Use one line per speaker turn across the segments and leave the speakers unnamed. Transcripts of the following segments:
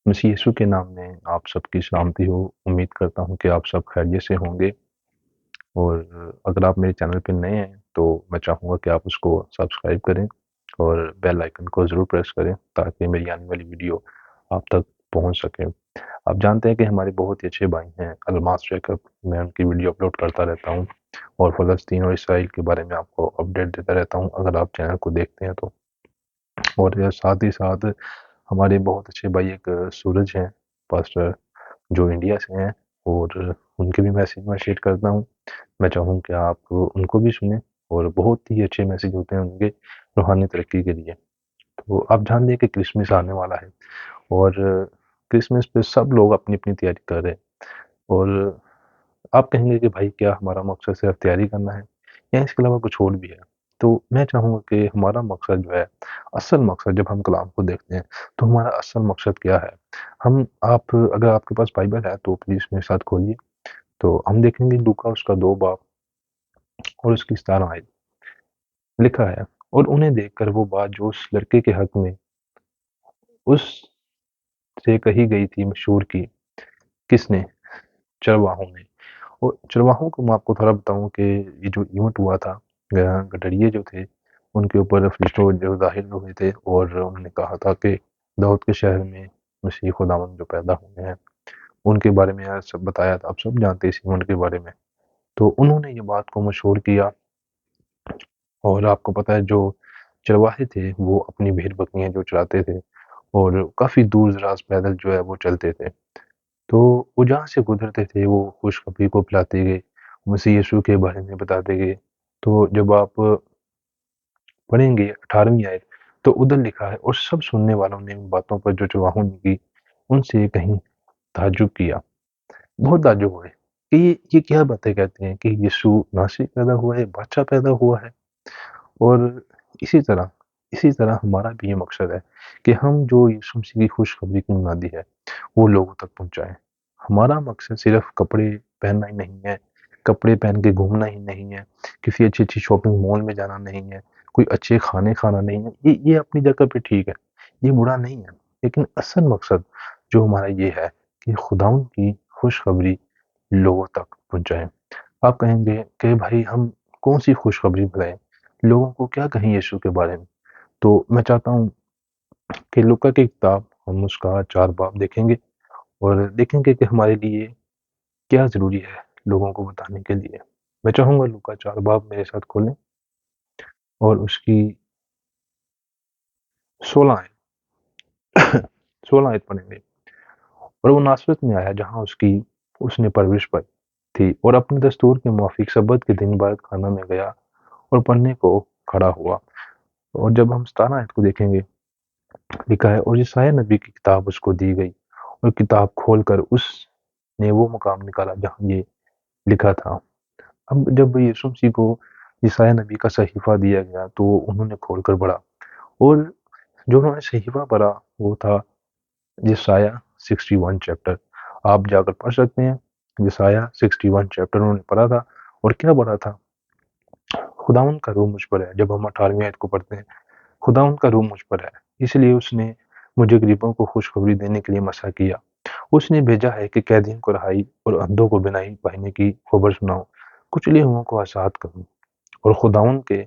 مسیح یسوع کے نام میں آپ سب کی سلامتی ہو۔ امید کرتا ہوں کہ آپ سب خیریت سے ہوں گے، اور اگر آپ میرے چینل پہ نئے ہیں تو میں چاہوں گا کہ آپ اس کو سبسکرائب کریں اور بیل آئیکن کو ضرور پریس کریں تاکہ میری آنے والی ویڈیو آپ تک پہنچ سکے۔ آپ جانتے ہیں کہ ہمارے بہت ہی اچھے بھائی ہیں الماس جیکب، میں ان کی ویڈیو اپلوڈ کرتا رہتا ہوں اور فلسطین اور اسرائیل کے بارے میں آپ کو اپڈیٹ دیتا رہتا ہوں اگر آپ چینل کو دیکھتے ہیں تو۔ اور ساتھ ہی ساتھ ہمارے بہت اچھے بھائی ایک سورج ہیں پاسٹر، جو انڈیا سے ہیں، اور ان کے بھی میسیج میں شیئر کرتا ہوں۔ میں چاہوں کہ آپ ان کو بھی سنیں، اور بہت ہی اچھے میسیج ہوتے ہیں ان کے روحانی ترقی کے لیے۔ تو آپ جان لیں کہ کرسمس آنے والا ہے، اور کرسمس پہ سب لوگ اپنی اپنی تیاری کر رہے ہیں، اور آپ کہیں گے کہ بھائی کیا ہمارا مقصد صرف تیاری کرنا ہے یا اس کے علاوہ کچھ اور بھی ہے؟ تو میں چاہوں گا کہ ہمارا مقصد جو ہے، اصل مقصد جب ہم کلام کو دیکھتے ہیں تو ہمارا اصل مقصد کیا ہے؟ اگر آپ کے پاس بائبل ہے تو پلیز میرے ساتھ کھولیے، تو ہم دیکھیں گے لوکا اس کا 2 باب اور اس کی 17 آیت لکھا ہے۔ اور انہیں دیکھ کر وہ بات جو اس لڑکے کے حق میں اس سے کہی گئی تھی مشہور کی، کس نے؟ چرواہوں نے۔ اور چرواہوں کو میں آپ کو تھوڑا بتاؤں کہ یہ جو ایونٹ ہوا تھا، گڈریے جو تھے ان کے اوپر فرشتوں جو ظاہر ہوئے تھے، اور انہوں نے کہا تھا کہ داؤد کے شہر میں مسیح خداوند جو پیدا ہوئے ہیں ان کے بارے میں سب بتایا تھا۔ آپ سب جانتے ہیں اس ایونٹ کے بارے میں۔ تو انہوں نے یہ بات کو مشہور کیا، اور آپ کو پتہ ہے جو چرواہے تھے وہ اپنی بھیڑ بکریاں جو چراتے تھے، اور کافی دور دراز پیدل جو ہے وہ چلتے تھے، تو وہ جہاں سے گزرتے تھے وہ خوشخبری کو پھیلاتے گئے، مسیح یسوع کے بارے میں بتاتے گئے۔ تو جب آپ پڑھیں گے 18ویں آیت، تو ادھر لکھا ہے، اور سب سننے والوں نے ان باتوں پر جو چرواہوں نے کی ان سے کہیں تعجب کیا، بہت تعجب ہوئے کہ یہ کیا باتیں کہتے ہیں کہ یسوع ناصری پیدا ہوا ہے، بادشاہ پیدا ہوا ہے۔ اور اسی طرح ہمارا بھی یہ مقصد ہے کہ ہم جو یسوع مسیح کی خوشخبری کی منادی ہے وہ لوگوں تک پہنچائیں۔ ہمارا مقصد صرف کپڑے پہننا ہی نہیں ہے، کپڑے پہن کے گھومنا ہی نہیں ہے، کسی اچھی شاپنگ مال میں جانا نہیں ہے، کوئی اچھے کھانے کھانا نہیں ہے۔ یہ اپنی جگہ پہ ٹھیک ہے، یہ برا نہیں ہے، لیکن اصل مقصد جو ہمارا یہ ہے کہ خداوند کی خوشخبری لوگوں تک پہنچائیں۔ آپ کہیں گے کہ بھائی ہم کون سی خوشخبری بتائیں، لوگوں کو کیا کہیں یسوع کے بارے میں؟ تو میں چاہتا ہوں کہ لوکا کی کتاب ہم اس کا 4 باب دیکھیں گے، اور دیکھیں گے کہ ہمارے لیے کیا ضروری ہے لوگوں کو بتانے کے لیے۔ میں چاہوں گا لوکا 4 باب میرے ساتھ کھولیں اور اس کی 16 آیت 16 آیت پڑھیں گے۔ اور وہ ناصرت میں آیا جہاں اس نے پرورش پائی تھی، اور اپنے دستور کے موافق سبت کے دن عبادت خانہ میں گیا اور پڑھنے کو کھڑا ہوا۔ اور جب ہم 17 آیت کو دیکھیں گے، لکھا ہے، اور یسایہ نبی کی کتاب اس کو دی گئی، اور کتاب کھول کر اس نے وہ مقام نکالا جہاں یہ لکھا تھا۔ اب جب یسوع مسیح کو یسایہ نبی کا صحیفہ دیا گیا تو انہوں نے کھول کر پڑھا، اور جو انہوں نے صحیفہ پڑھا وہ تھا یسایہ 61 چیپٹر۔ آپ جا کر پڑھ سکتے ہیں، یسایہ 61 چیپٹر انہوں نے پڑھا تھا۔ اور کیا پڑھا تھا؟ خداوند کا روح مجھ پر ہے۔ جب ہم 18ویں آیت کو پڑھتے ہیں، خداوند کا روح مجھ پر ہے، اس لیے اس نے مجھے غریبوں کو خوشخبری دینے کے لیے مسا کیا۔ اس نے بھیجا ہے کہ قیدیوں کو رہائی اور اندھوں کو بینائی پانے کی خبر سناؤں، کچلے ہوئوں کو آزاد کروں، اور خداوند کے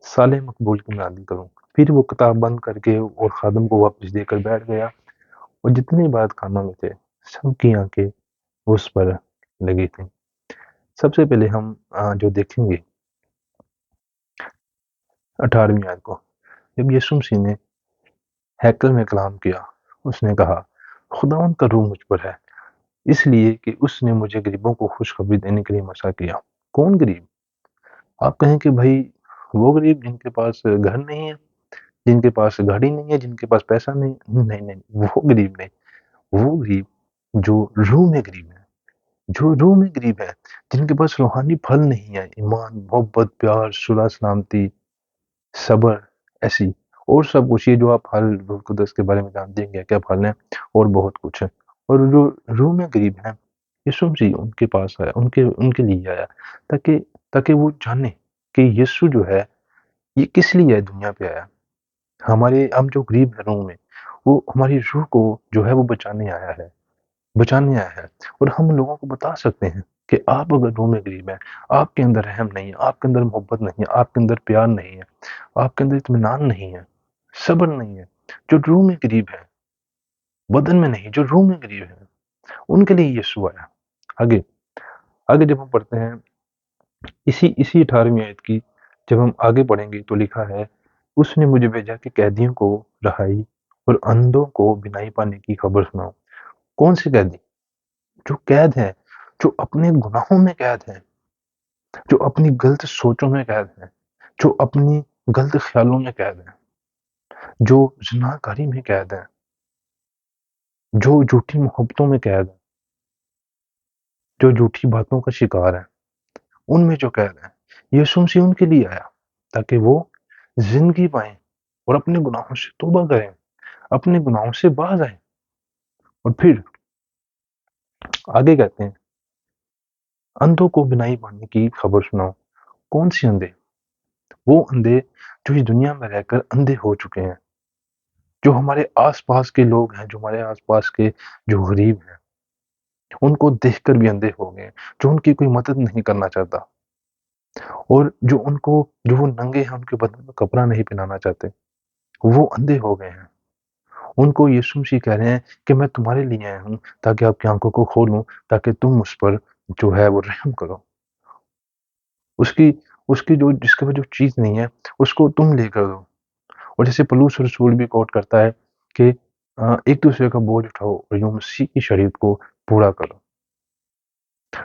سال مقبول کی منادی کروں۔ پھر وہ کتاب بند کر کے اور خادم کو واپس دے کر بیٹھ گیا، اور جتنے عبادت خانوں میں تھے سب کی آنکھیں اس پر لگی تھیں۔ سب سے پہلے ہم جو دیکھیں گے 18ویں آیت کو، جب یسوع مسیح نے ہیکل میں کلام کیا، اس نے کہا، خداوند کا روح مجھ پر ہے، اس لیے کہ اس نے مجھے غریبوں کو خوشخبری دینے کے لیے مسا کیا۔ کون غریب؟ آپ کہیں کہ بھائی وہ غریب جن کے پاس گھر نہیں ہے، جن کے پاس گاڑی نہیں ہے، جن کے پاس پیسہ نہیں، نہیں نہیں، وہ غریب نہیں، وہ غریب جو روح میں غریب ہے، جو روح میں غریب ہے، جن کے پاس روحانی پھل نہیں ہے، ایمان، محبت، پیار، صلح، سلامتی، صبر، ایسی اور سب کچھ، یہ جو آپ پھل روح القدس کے بارے میں جانتے ہیں کیا پھل ہیں، اور بہت کچھ ہے۔ اور جو روح میں غریب ہیں، یسوع مسیح ان کے پاس آیا، ان کے لیے آیا، تاکہ وہ جانے کہ یسوع جو ہے یہ کس لیے دنیا پہ آیا۔ ہم جو غریب ہیں روح میں، وہ ہماری روح کو جو ہے وہ بچانے آیا ہے۔ اور ہم لوگوں کو بتا سکتے ہیں کہ آپ اگر روح میں غریب ہیں، آپ کے اندر رحم نہیں ہے، آپ کے اندر محبت نہیں ہے، آپ کے اندر پیار نہیں ہے، آپ کے اندر اطمینان نہیں ہے، صبر نہیں ہے، جو روح میں غریب ہے، بدن میں نہیں، جو روح میں غریب ہے، ان کے لیے یسوع آیا۔ آگے آگے جب ہم پڑھتے ہیں اسی 18ویں آیت کی، جب ہم آگے پڑھیں گے تو لکھا ہے، اس نے مجھے بھیجا کہ قیدیوں کو رہائی اور اندھوں کو بینائی پانے کی خبر سناؤ۔ کون سے قیدی؟ جو قید ہیں، جو اپنے گناہوں میں قید ہیں، جو اپنی غلط سوچوں میں قید ہیں، جو اپنی غلط خیالوں میں قید ہیں، جو زناکاری میں قید ہیں، جو جھوٹی محبتوں میں قید ہیں، جو جھوٹی باتوں کا شکار ہیں، ان میں جو قید ہیں، یسوع مسیح ان کے لیے آیا تاکہ وہ زندگی پائیں اور اپنے گناہوں سے توبہ کریں، اپنے گناہوں سے باز آئیں۔ اور پھر آگے کہتے ہیں، اندھوں کو بینائی پانے کی خبر سناؤ۔ کون سی اندھے؟ وہ اندھے جو اس دنیا میں رہ کر اندھے ہو چکے ہیں، جو ہمارے آس پاس کے لوگ ہیں، جو ہمارے آس پاس کے جو غریب ہیں، ان کو دیکھ کر بھی اندھے ہو گئے ہیں، جو ان کی کوئی مدد نہیں کرنا چاہتا، اور جو وہ ننگے ہیں، ان کے بدن میں کپڑا نہیں پہنانا چاہتے، وہ اندھے ہو گئے ہیں۔ ان کو یسوع مسیح کہہ رہے ہیں کہ میں تمہارے لیے آیا ہوں تاکہ آپ کی آنکھوں کو کھولوں، تاکہ تم اس پر جو ہے وہ رحم کرو، جس کے پاس جو چیز نہیں ہے اس کو تم لے کر دو۔ اور جیسے پولس رسول بھی کوٹ کرتا ہے کہ ایک دوسرے کا بوجھ اٹھاؤ اور یوں مسیح کی شریعت کو پورا کرو۔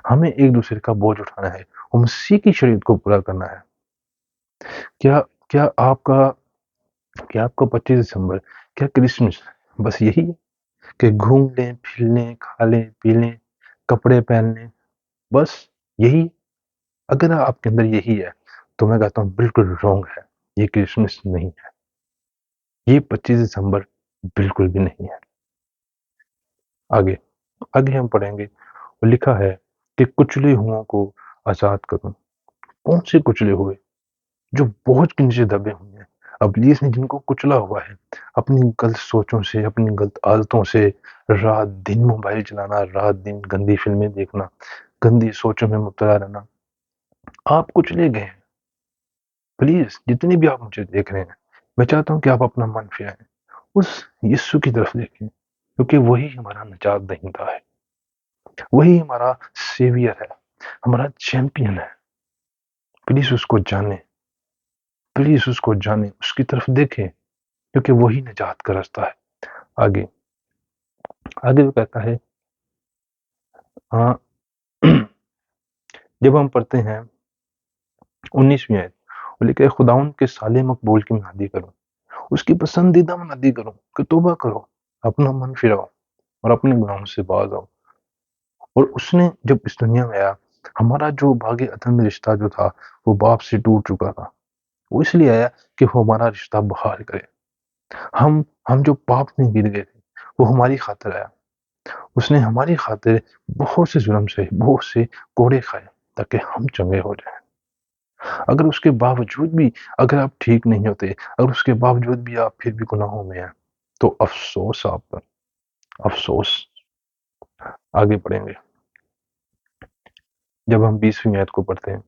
ہمیں ایک دوسرے کا بوجھ اٹھانا ہے اور مسیح کی شریعت کو پورا کرنا ہے۔ کیا کیا آپ کا 25 دسمبر، کیا کرسمس بس یہی ہے کہ گھوم لیں، پھر لیں، کھا لیں، پی لیں، کپڑے پہن لیں، بس یہی؟ اگر آپ کے اندر یہی ہے تو میں کہتا ہوں بالکل رونگ ہے، یہ کرسمس نہیں ہے، یہ 25 دسمبر بالکل بھی نہیں ہے۔ آگے ہم پڑھیں گے، اور لکھا ہے کہ کچلے ہوں کو آزاد کروں۔ کون سے کچلے ہوئے؟ جو بوجھ کے نیچے دبے ہوئے ہیں، ابلیس نے جن کو کچلا ہوا ہے، اپنی غلط سوچوں سے، اپنی غلط عادتوں سے، رات دن موبائل چلانا، رات دن گندی فلمیں دیکھنا، گندی سوچوں میں مبتلا رہنا، آپ کچلے گئے ہیں۔ پلیز جتنے بھی آپ مجھے دیکھ رہے ہیں، میں چاہتا ہوں کہ آپ اپنا من پھرائیں، اس یسوع کی طرف دیکھیں، کیونکہ وہی ہمارا نجات دہندہ ہے، وہی ہمارا سیویئر ہے، ہمارا چیمپئن ہے۔ پلیز اس کو جانیں، پلیز اس کو جانیں، اس کی طرف دیکھیں، کیونکہ وہی نجات کا راستہ ہے۔ آگے وہ کہتا ہے، ہاں جب ہم پڑھتے ہیں 19ویں آیت، وہ لکھا ہے، خداوند کے صالح مقبول کی منادی کرو، اس کی پسندیدہ منادی کرو کہ توبہ کرو، اپنا من پھراؤ اور اپنے گناہوں سے باز آؤ۔ اور اس نے جب اس دنیا میں آیا، ہمارا جو باغ عدن میں رشتہ جو تھا وہ باپ سے ٹوٹ چکا تھا، وہ اس لیے آیا کہ وہ ہمارا رشتہ بحال کرے۔ ہم جو پاپ میں گر گئے تھے، وہ ہماری خاطر آیا، اس نے ہماری خاطر بہت سے ظلم سے، بہت سے کوڑے کھائے تاکہ ہم چنگے ہو جائیں۔ اگر اس کے باوجود بھی اگر آپ ٹھیک نہیں ہوتے، اگر اس کے باوجود بھی آپ پھر بھی گناہوں میں ہیں، تو افسوس آپ پر، افسوس۔ آگے پڑھیں گے، جب ہم 20ویں آیت کو پڑھتے ہیں،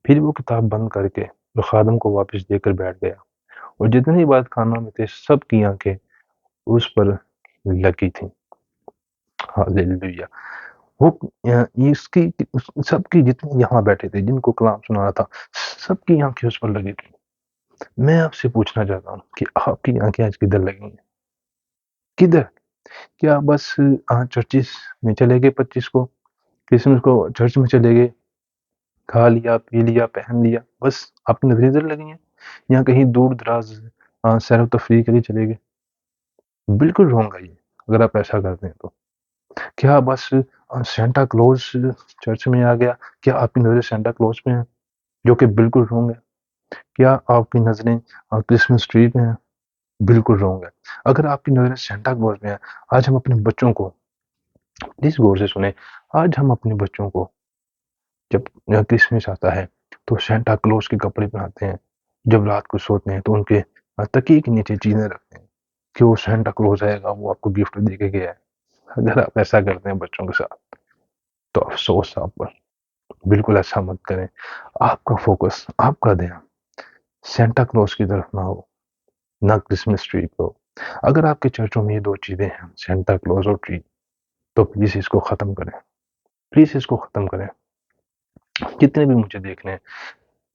پھر وہ کتاب بند کر کے وہ خادم کو واپس دے کر بیٹھ گیا، اور جتنے عبادت خانوں میں تھے سب کی آنکھیں اس پر لگی تھیں۔ ہاللیلویہ۔ وہ سب کی جتنے یہاں بیٹھے تھے، جن کو کلام سنا رہا تھا، سب کی آنکھیں اس پر لگی تھیں۔ میں آپ سے پوچھنا چاہتا ہوں کہ آپ کی آنکھیں آج کدھر لگی ہیں؟ کدھر؟ کیا بس چرچز میں چلے گئے 25 کو، کرسمس کو چرچ میں چلے گئے، کھا لیا، پی لیا، پہن لیا، بس آپ کی نظریں ادھر لگی ہیں؟ یا کہیں دور دراز سیر و تفریح کے لیے چلے گئے؟ بالکل رونگ ہے یہ، اگر آپ ایسا کرتے ہیں تو۔ کیا بس سینٹا کلوز چرچ میں آ گیا؟ کیا آپ کی نظریں سینٹا کلوز پہ ہیں؟ جو کہ بالکل رونگ ہے۔ کیا آپ کی نظریں کرسمس ٹری پہ ہیں؟ بالکل رونگ ہے۔ اگر آپ کی نظریں سینٹا کلوز پہ ہیں، آج ہم اپنے بچوں کو، پلیز غور سے سنیں، آج ہم اپنے بچوں کو جب کرسمس آتا ہے تو سینٹا کلوز کے کپڑے پہناتے ہیں، جب رات کو سوتے ہیں تو ان کے تکیے کے نیچے چیزیں رکھتے ہیں، کہ وہ سینٹا کلوز آئے گا، وہ آپ کو گفٹ دے کے گیا ہے. اگر آپ ایسا کرتے ہیں بچوں کے ساتھ تو افسوس آپ پر. بالکل ایسا مت کریں. آپ کا فوکس، آپ کا دھیان سینٹا کلوز کی طرف نہ ہو، نہ کرسمس ٹری کو. اگر آپ کے چرچوں میں یہ دو چیزیں ہیں، سینٹا کلوز اور ٹری، تو پلیز اس کو ختم کریں. پلیز اس کو ختم کریں. جتنے بھی مجھے دیکھ رہے ہیں،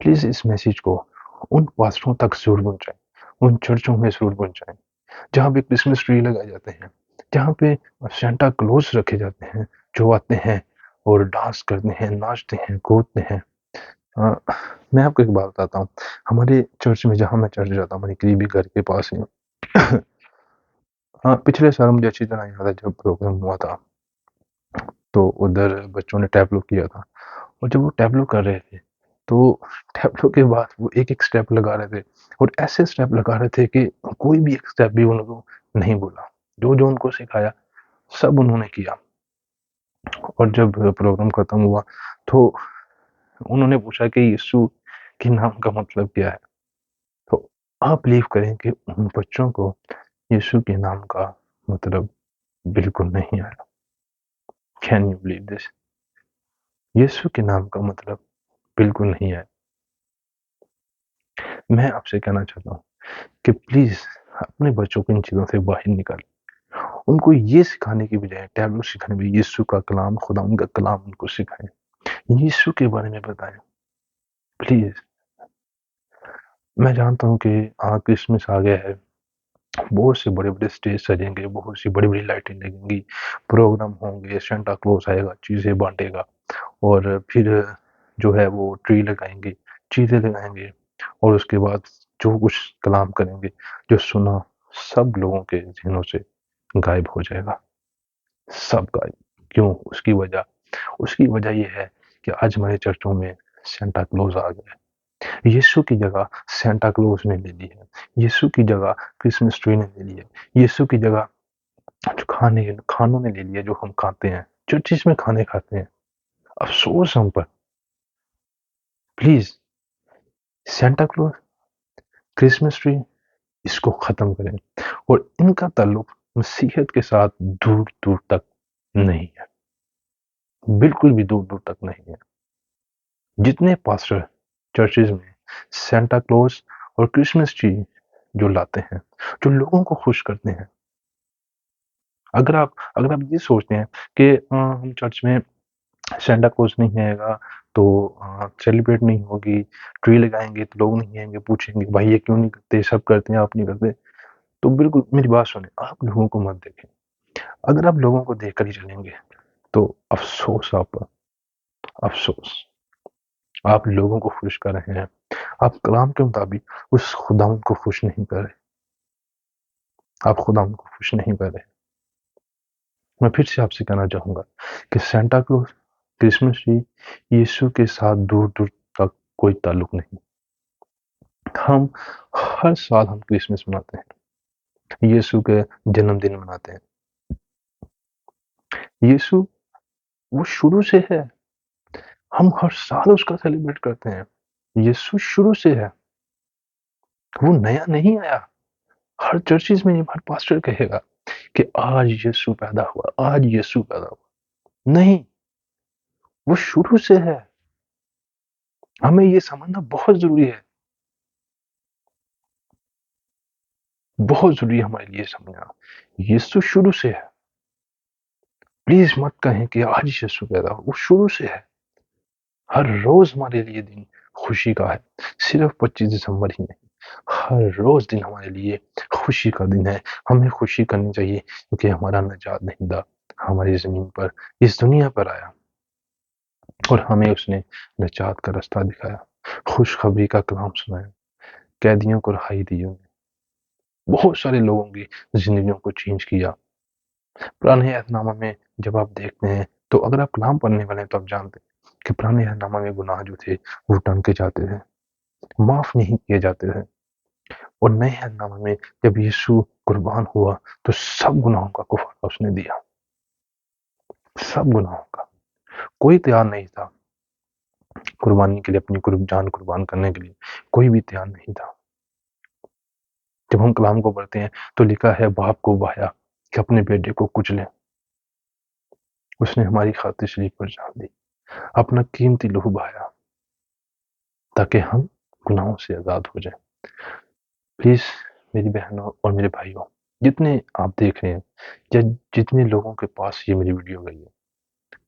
پلیز اس میسیج کو ان پاسٹروں تک ضرور پہنچائیں، ان چرچوں میں ضرور پہنچائیں جہاں پہ کرسمس ٹری لگائے جاتے ہیں، جہاں پہ سینٹا کلوز رکھے جاتے ہیں، جو آتے ہیں اور ڈانس کرتے ہیں، ناچتے ہیں، کودتے ہیں. میں آپ کو ایک بات بتاتا ہوں. ہمارے چرچ میں، جہاں میں چرچ جاتا ہوں، ہمارے قریبی گھر کے پاس ہی پچھلے سال مجھے اچھی طرح یاد ہے جب پروگرام ہوا تھا تو ادھر بچوں نے ٹیبلو کیا تھا، اور جب وہ ٹیبلو کر رہے تھے تو ٹیبلو کے بعد وہ ایک ایک سٹیپ لگا رہے تھے، اور ایسے سٹیپ لگا رہے تھے کہ کوئی بھی ایک سٹیپ بھی ان کو نہیں بولا. جو جو ان کو سکھایا سب انہوں نے کیا. اور جب پروگرام ختم ہوا تو انہوں نے پوچھا کہ یسوع کے نام کا مطلب کیا ہے. تو آپ بلیو کریں کہ ان بچوں کو یسوع کے نام کا مطلب بالکل نہیں آیا. Can you believe this? یسوع کے نام کا مطلب بالکل نہیں آیا. میں آپ سے کہنا چاہتا ہوں کہ پلیز اپنے بچوں کو ان چیزوں سے باہر نکالیں. ان کو یہ سکھانے کی بجائے ٹیبلو سکھانے میں یسوع کا کلام، خدا ان کا کلام ان کو سکھائیں، یسوع کے بارے میں بتائیں. پلیز. میں جانتا ہوں کہ کرسمس آ گیا ہے، بہت سے بڑے بڑے سٹیج سجیں گے، بہت سی بڑی بڑی لائٹیں لگیں گی، پروگرام ہوں گے، سینٹا کلوز آئے گا، چیزیں بانٹے گا، اور پھر جو ہے وہ ٹری لگائیں گے، چیزیں لگائیں گے، اور اس کے بعد جو کچھ کلام کریں گے، جو سنا، سب لوگوں کے ذہنوں سے غائب ہو جائے گا. سب غائب. کیوں؟ اس کی وجہ یہ ہے کہ آج ہمارے چرچوں میں سینٹا کلوز آ گیا ہے. یسوع کی جگہ سینٹا کلوز نے لے لی ہے. یسوع کی جگہ کرسمس ٹری نے لے لی ہے. یسوع کی جگہ جو کھانوں نے لے لیا، جو ہم کھاتے ہیں، چرچز میں کھانے کھاتے ہیں. افسوس ہم پر. Please Santa Claus, Christmas tree, اس کو ختم کریں. اور ان کا تعلق مسیحیت کے ساتھ دور دور تک نہیں ہے، بالکل بھی دور دور تک نہیں ہے. جتنے پاسٹر چرچز میں سینٹا کلوز اور کرسمس ٹری جو لاتے ہیں، جو لوگوں کو خوش کرتے ہیں، اگر آپ یہ سوچتے ہیں کہ ہم چرچ میں سینٹا کلوز نہیں آئے گا تو سیلیبریٹ نہیں ہوگی، ٹری لگائیں گے تو لوگ نہیں آئیں گے، پوچھیں گے بھائی یہ کیوں نہیں کرتے، سب کرتے ہیں آپ نہیں کرتے، تو بالکل میری بات سنیں. آپ لوگوں کو مت دیکھیں. اگر آپ لوگوں کو دیکھ کر ہی چلیں گے تو افسوس آپ پر. افسوس. آپ لوگوں کو خوش کر رہے ہیں، آپ کلام کے مطابق اس خداوند کو خوش نہیں کر رہے. آپ خداوند کو خوش نہیں کر رہے. میں پھر سے آپ سے کہنا چاہوں گا کہ سینٹا کلوز، کرسمس ٹری، یسوع کے ساتھ دور دور تک کوئی تعلق نہیں. ہم ہر سال ہم کرسمس مناتے ہیں، یسوع کے جنم دن مناتے ہیں. یسوع وہ شروع سے ہے، ہم ہر سال اس کا سیلیبریٹ کرتے ہیں. یسوع شروع سے ہے، وہ نیا نہیں آیا. ہر چرچز میں ہر پاسٹر کہے گا کہ آج یسوع پیدا ہوا، آج یسوع پیدا ہوا. نہیں، وہ شروع سے ہے. ہمیں یہ سمجھنا بہت ضروری ہے، بہت ضروری ہے ہمارے لیے سمجھنا. یسوع شروع سے ہے. پلیز مت کہیں کہ آج یسوع پیدا ہوا. وہ شروع سے ہے. ہر روز ہمارے لیے دن خوشی کا ہے، صرف 25 دسمبر ہی نہیں. ہر روز دن ہمارے لیے خوشی کا دن ہے. ہمیں خوشی کرنی چاہیے کیونکہ ہمارا نجات دہندہ ہماری زمین پر، اس دنیا پر آیا، اور ہمیں اس نے نجات کا راستہ دکھایا، خوشخبری کا کلام سنایا، قیدیوں کو رہائی دی. بہت سارے لوگوں کی زندگیوں کو چینج کیا. پرانے عہد نامہ میں جب آپ دیکھتے ہیں تو اگر آپ کلام پڑھنے والے ہیں تو آپ جانتے ہیں کہ پرانے عہد نامہ میں گناہ جو تھے وہ ٹنکے جاتے تھے، معاف نہیں کیے جاتے تھے. اور نئے عہد نامہ میں جب یسوع قربان ہوا تو سب گناہوں کا کفارہ اس نے دیا. سب گناہوں کا. کوئی تیار نہیں تھا قربانی کے لیے، اپنی جان قربان کرنے کے لیے کوئی بھی تیار نہیں تھا. جب ہم کلام کو پڑھتے ہیں تو لکھا ہے باپ کو بہایا کہ اپنے بیٹے کو کچلے، اس نے ہماری خاطر شریف پر جان دی، اپنا قیمتی لہو بہایا تاکہ ہم گناہوں سے آزاد ہو جائیں۔ پلیز میری بہنوں اور میرے بھائیوں، جتنے آپ دیکھ رہے ہیں یا جتنے لوگوں کے پاس یہ میری ویڈیو گئی ہے،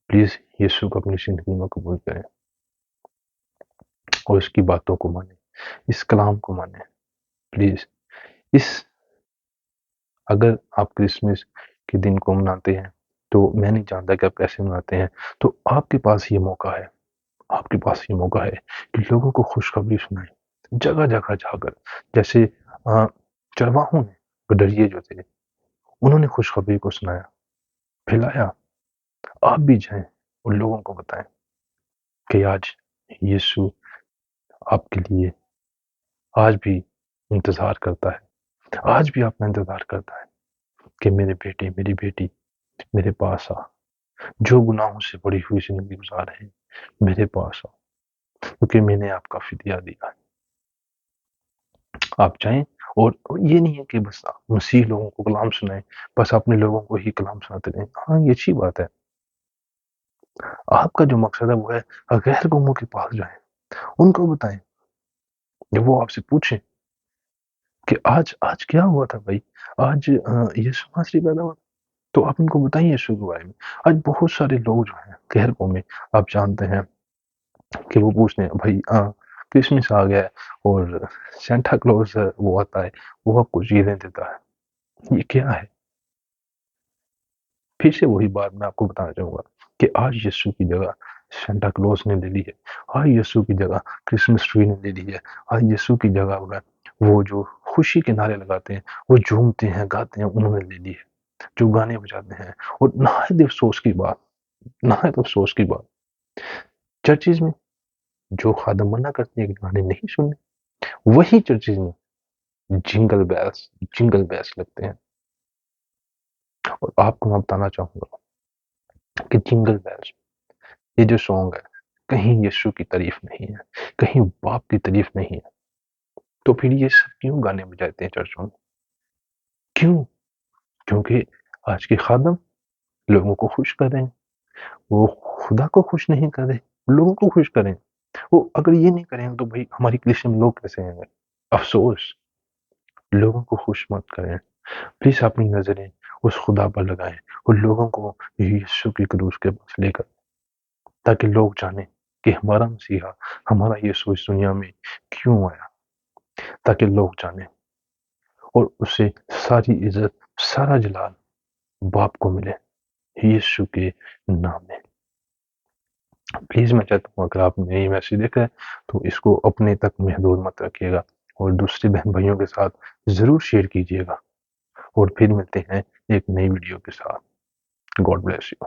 پلیز یسوع کو اپنی زندگی میں قبول کریں اور اس کی باتوں کو مانیں، اس کلام کو مانیں۔ پلیز اگر آپ کرسمس کے دن کو مناتے ہیں تو میں نہیں جانتا کہ آپ کیسے مناتے ہیں، تو آپ کے پاس یہ موقع ہے، آپ کے پاس یہ موقع ہے کہ لوگوں کو خوشخبری سنائیں جگہ جگہ جا کر، جیسے چرواہوں نے، گڈریے جو تھے، انہوں نے خوشخبری کو سنایا، پھیلایا۔ آپ بھی جائیں اور لوگوں کو بتائیں کہ آج یسوع آپ کے لیے آج بھی انتظار کرتا ہے، آج بھی آپ کا انتظار کرتا ہے کہ میرے بیٹے میری بیٹی میرے پاس آ، جو گناہوں سے بڑی ہوئی زندگی گزار ہے میرے پاس آ، کیونکہ میں نے آپ کا فدیہ دیا ہے۔ آپ جائیں، اور یہ نہیں ہے کہ بس مسیح لوگوں کو کلام سنائیں، بس اپنے لوگوں کو ہی کلام سناتے رہیں۔ ہاں یہ اچھی بات ہے، آپ کا جو مقصد ہے وہ ہے غیر قوموں کے پاس جائیں، ان کو بتائیں، جب وہ آپ سے پوچھیں کہ آج کیا ہوا تھا بھائی، آج یسوع مسیح پیدا ہوا، تو آپ ان کو بتائیں یسوع کے بارے میں۔ آج بہت سارے لوگ جو ہیں غیر قوم میں، آپ جانتے ہیں کہ وہ پوچھتے ہیں بھائی کرسمس آ گیا ہے اور سینٹا کلوز وہ آتا ہے، وہ آپ کو چیزیں دیتا ہے، یہ کیا ہے؟ پھر سے وہی بات میں آپ کو بتانا چاہوں گا کہ آج یسوع کی جگہ سینٹا کلوز نے لے لی ہے، آج یسوع کی جگہ کرسمس ٹری نے لے لی ہے، آج یسوع کی جگہ وہ جو خوشی کے نعرے لگاتے ہیں، وہ جھومتے ہیں گاتے ہیں، انہوں نے لے لی ہے، جو گانے بجاتے ہیں۔ اور نہایت افسوس کی بات، نہایت افسوس کی بات، چرچز میں جو خادم منع کرتے ہیں کہ گانے نہیں سننے، وہی چرچز میں جنگل بیلز لگتے ہیں۔ اور آپ کو میں بتانا چاہوں گا کہ جنگل بیلز، یہ جو سانگ ہے، کہیں یسوع کی تعریف نہیں ہے، کہیں باپ کی تعریف نہیں ہے، تو پھر یہ سب کیوں گانے بجاتے ہیں چرچوں میں؟ کیوں؟ کیونکہ آج کے خادم لوگوں کو خوش کر رہے ہیں، وہ خدا کو خوش نہیں کر رہے، لوگوں کو خوش کریں۔ وہ اگر یہ نہیں کریں تو بھائی ہماری کلیسیا میں لوگ کیسے ہیں گے؟ افسوس، لوگوں کو خوش مت کریں، پلیز اپنی نظریں اس خدا پر لگائیں اور لوگوں کو یسوع کی کروس کے پاس لے کر، تاکہ لوگ جانیں کہ ہمارا مسیحا، ہمارا یسوع اس دنیا میں کیوں آیا، تاکہ لوگ جانیں اور اسے ساری عزت، سارا جلال باپ کو ملے یسوع کے نام میں۔ پلیز میں چاہتا ہوں اگر آپ نے یہ میسیج دیکھا ہے تو اس کو اپنے تک محدود مت رکھیے گا اور دوسرے بہن بھائیوں کے ساتھ ضرور شیئر کیجیے گا، اور پھر ملتے ہیں ایک نئی ویڈیو کے ساتھ۔ God bless you.